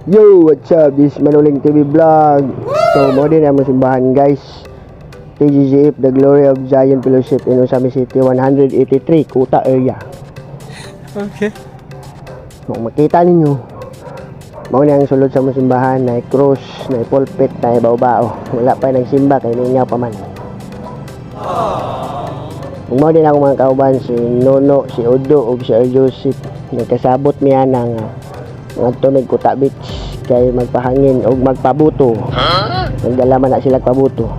Yo, what's up? This is Manuling TV Vlog. So, mo din ang simbahan guys. TGCF, The Glory of Zion Fellowship in Usami City, 183, Kuta area. Okay. Kung makita ninyo, mao na ang sulod sa mga simbahan, na cross, na pulpit, na bao-bao. Wala pa nagsimba, kaya ninyaw pa man. Kung mao din ako mga kauban, si Nono, si Udo, o si Joseph, nagkasabot niya ng mga tunog Kuta Beach kay magpahangin o magpabuto. Nagdala man na sila pabuto.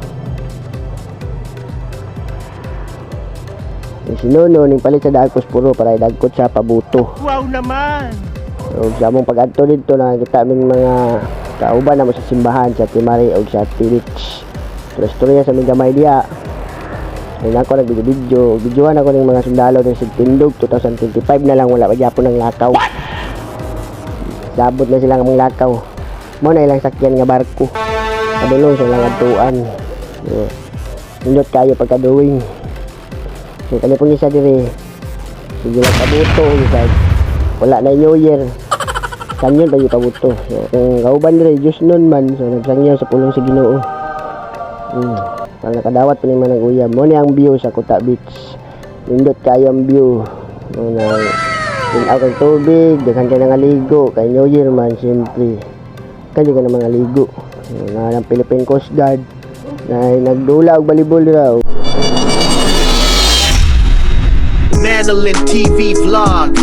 Si Nono ning palit sa dagkos puro para dagkot sa pabuto. Wow naman. So sa among pag-adto dito na kita min mga kauban na mo sa simbahan sa Timari o sa Beach. Storya sa mga gamay diya. Ay nako nag-video, videoan ako ng mga sundalo ng Sigtindog 2025 na lang wala pa gyapon ng lakaw. Sabot na sila ng mga lakaw. Mo na ilang sakyan nga barko. Kadulong sa ilang adtuan. Nindot kayo pagkaduwing. So kanya pong isa diri. Sige lang pabuto isa. Wala na New Year. Kanyon pa yung pabuto. So kung kauban diri Diyos nun man, so nagsangyaw sa pulong sa Ginoo. Para nakadawat pa ni man nag-uyab. Mo ni ang view sa Kuta Beach. Nindot kayo ang view. No na tinaw kang tubig, daghan ka na nga ligo. Kay New Year man, siyempre. Kaya ka na mga ligo. Na ng Philippine Coast Guard. Na nagdula og balibol raw. Manolin TV Vlog.